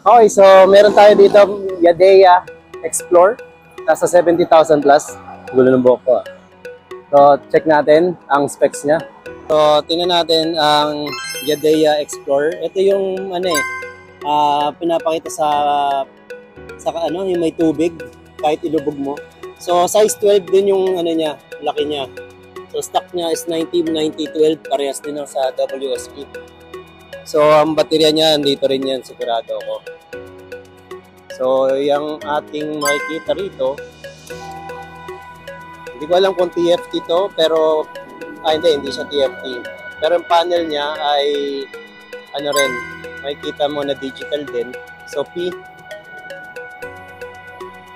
Okay, so meron tayo dito Yadea Explore. Nasa 70,000 plus. Gulo ng buhok ko. So, check natin ang specs niya. So, tingnan natin ang Yadea Explore. Ito yung pinapakita sa yung may tubig kahit ilubog mo. So, size 12 din yung niya, laki niya. So, stock niya is 90-90-12. Parehas din sa WSP. So, ang baterya niya, dito rin yan, sigurado ako. So, yung ating makikita rito, hindi ko alam kung TFT to, pero, hindi siya TFT. Pero yung panel niya ay, makikita mo na digital din. So, P.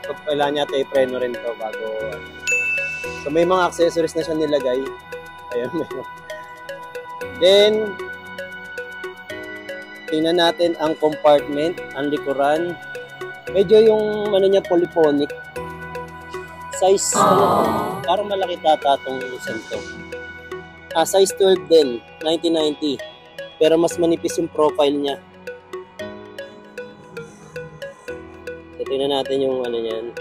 So, kailangan niya tayo preno rin to bago. So, may mga accessories na siya nilagay. Ayun. Then, tingnan natin ang compartment, ang likuran. Medyo yung niya polyphonic. Size parang malaki tatong santo. Size 12 din, 90-90. Pero mas manipis yung profile niya. So, tingnan natin yung niyan.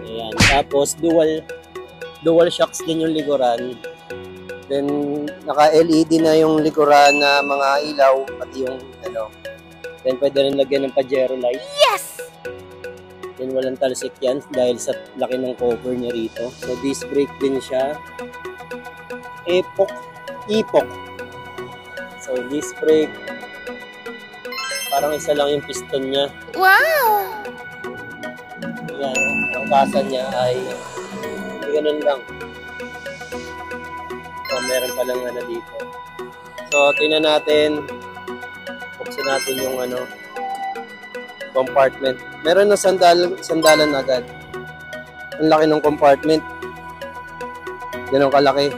Ayan, tapos dual shocks din yung likuran. Then, naka-LED na yung likuran na mga ilaw, pati yung Then, pwede rin lagyan ng Pajero light. Yes! Then, walang talsik yan dahil sa laki ng cover niya rito. So, disc brake din siya. Epoch. So, disc brake. Parang isa lang yung piston niya. Wow! Yan. Ang basan niya ay ganun lang. So, meron palang dito. So, tingnan natin. Buksan natin yung compartment. Meron na sandalan agad. Ang laki ng compartment. Ganun kalaki.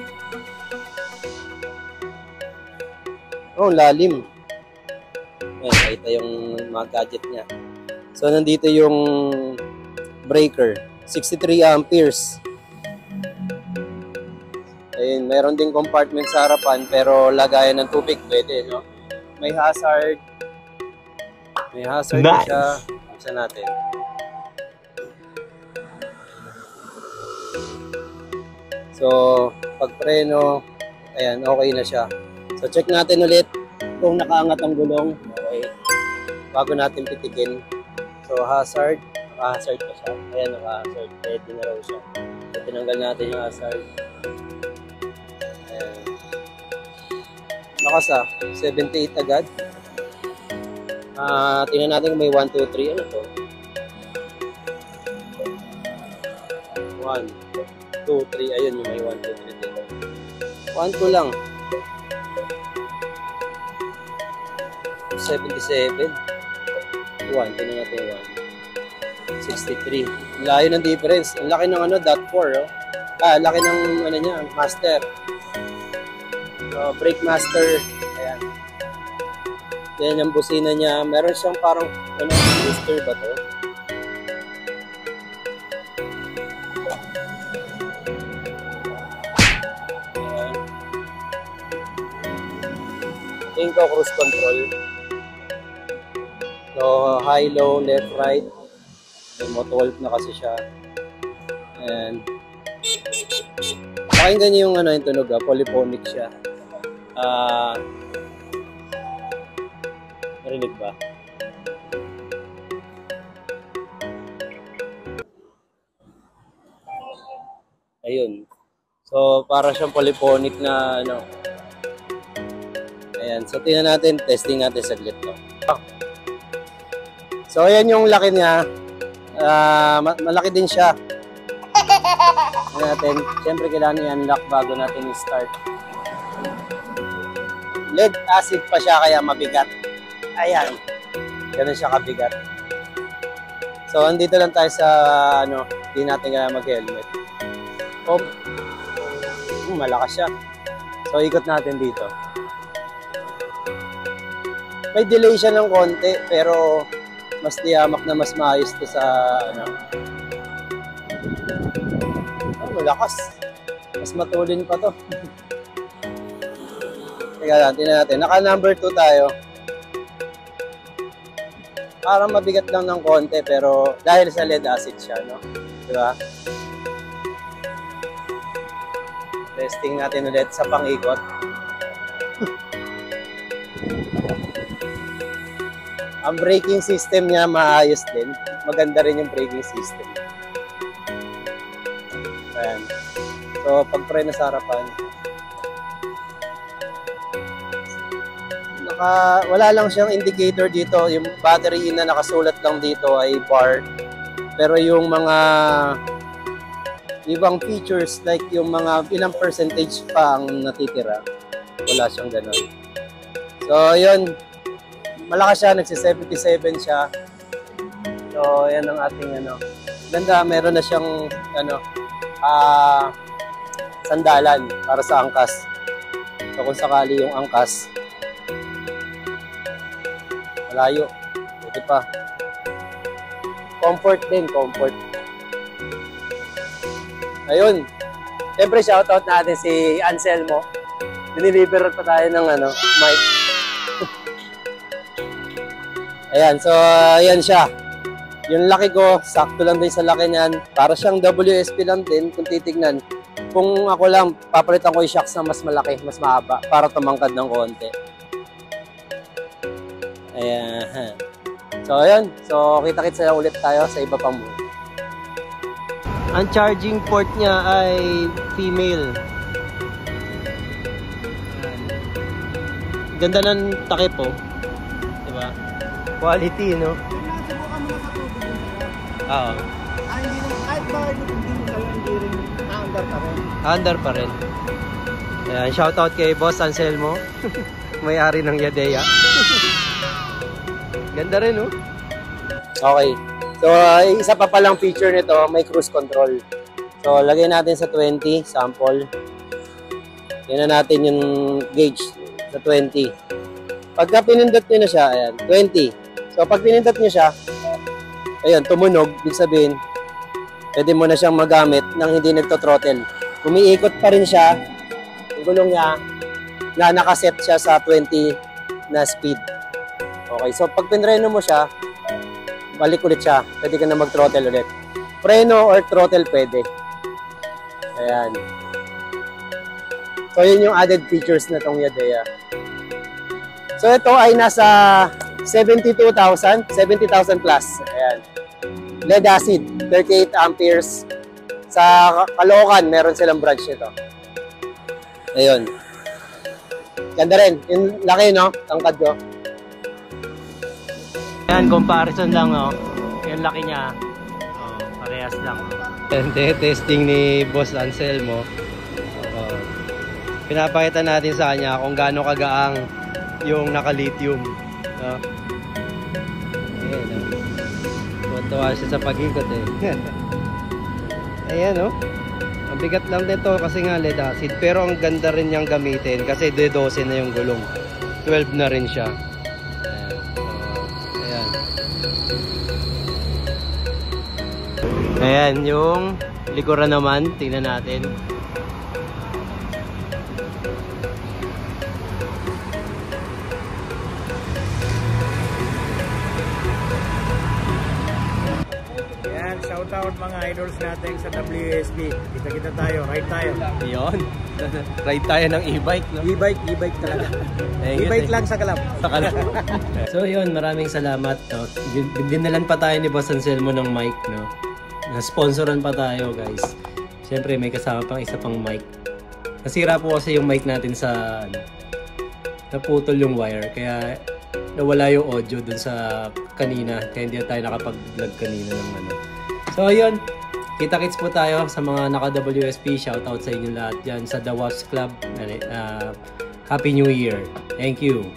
Oh, lalim. Ayan, nakita yung mga gadget niya. So, nandito yung breaker. 63 amperes. Ayun, mayroon ding compartment sa harapan pero lagayan ng tubig pwede, no? May hazard. May hazard nice. Siya. Buksan natin. So, pag preno, ayan, okay na siya. So, check natin ulit kung nakaangat ang gulong. Okay. Bago natin pitikin. So, hazard. Naka-hazard pa siya. Ayan, naka-hazard. Ready na raw siya. So, tinanggal natin yung hazard. Lakas 78 agad. Tingnan natin kung may 1, 2, 3. Ano to? 1, 2, 3. Ayun yung may 1, 2, 3 dito. 1, 2 lang. 77. 1. Tingnan natin yung 1. 63. Layo ng difference. Ang laki ng dot 4. Oh. Laki ng niya, master. So, brake master. Ayan. Yan yung busina niya. Meron siyang parang booster ba to? Ayan. Tingin ko cruise control. So, high, low, left, right. May moto-wolf na kasi siya. Ayan. Pakinggan niyo yung yung tunog, polyphonic siya. Narinig ba? Ayun. So, para siyang polyphonic na Ayan. So, tingnan natin. Testing natin saglit to. So, ayan yung laki niya. Malaki din siya. Natin. Siyempre, kailangan i-unlock bago natin i-start. Lead acid pa siya kaya mabigat. Ayan. Ganun siya kabigat. So, andito lang tayo sa hindi natin kaya mag-helmet. Oh, malakas siya. So, ikot natin dito. May delay siya ng konti, pero mas tiyamak na mas maayos to sa malakas. Mas matulin pa to. Teka lang, tingnan natin. Naka number 2 tayo. Parang mabigat lang ng konti pero dahil sa lead acid siya, no? Diba? Testing natin ulit sa pang-ikot. Ang braking system niya maayos din. Maganda rin yung braking system. Ayan. So, pag-preno sa harapan, wala lang siyang indicator dito. Yung battery na nakasulat lang dito ay bar. Pero yung mga ibang features like yung mga ilang percentage pa ang natitira, wala siyang ganun. So, yun. Malakas siya. Nagsi-77 siya. So, yan ang ating ano. Ganda. Meron na siyang ano, sandalan para sa angkas. So, kung sakali yung angkas, malayo. Pwede pa. Comfort din, comfort. Ayun. Siyempre, shoutout natin si Anselmo. Diniliver pa tayo ng ano, mic. Ayan, so, ayan siya. Yung laki ko, sakto lang din sa laki niyan. Para siyang WSP lang din, kung titignan. Kung ako lang, papalitan ko yung shocks na mas malaki, mas mahaba, para tumangkad ng konti. Ayan. So, ayan. So, kita-kits na ulit tayo sa iba pang move. Ang charging port niya ay female. Ganda ng takip po. Diba? Quality, no? Oo. Hindi naman, kahit ba hindi mo kayo, hindi rin na-under pa rin. Under pa rin. Ayan, shoutout kay Boss Anselmo. May-ari ng Yadea. Ganda rin, no? Okay. So, isa pa palang feature nito, may cruise control. So, lagay natin sa 20, sample. Tingnan natin yung gauge sa 20. Pagka pinindot nyo na siya, ayan, 20. So, pag pinindot nyo siya, ayan, tumunog, ibig sabihin, pwede mo na siyang magamit nang hindi nagto-throttle. Umiikot pa rin siya, yung gulong niya, na nakaset siya sa 20 na speed. Okay, so pag pinreno mo siya, balik ulit siya. Pwede ka na mag-throttle ulit. Preno or throttle pwede. Ayan. So, yun yung added features na itong Yadea. So, ito ay nasa 70,000 plus. Ayan. Lead acid, 38 amperes. Sa Caloocan, meron silang branch nito. Ayun. Ganda rin. Yung laki, no? Tangkad ko. Yan, comparison lang, no? Yung laki niya. Oh, parehas lang. And testing ni Boss Anselmo. Pinapakita natin sa kanya kung gaano kagaang yung naka-lithium. No? Ayan, no? Tuwa siya sa pag-ikot, eh. Ayan, no? Ang bigat lang nito kasi nga lead acid. Pero ang ganda rin niyang gamitin kasi D12 na yung gulong. 12 na rin siya. Ayan, yung likuran naman, tingnan natin. Yan, shoutout mga idols natin sa WSB. Kita-kita tayo, ride tayo. Yun. Ride tayo ng e-bike, no? E-bike talaga. E-bike lang sa Calab. So yun, maraming salamat, no? Dinalan pa tayo ni Boss Anselmo ng mic, no? Na-sponsoran pa tayo, guys. Siyempre, may kasama pang isa pang mic. Nasira po kasi yung mic natin sa naputol yung wire, kaya nawala yung audio dun sa kanina, kaya hindi tayo nakapag-vlog kanina ng ano. So yun, kita-kits po tayo sa mga naka-WSP. Shoutout sa inyo lahat dyan sa The Wasp Club. Happy New Year. Thank you.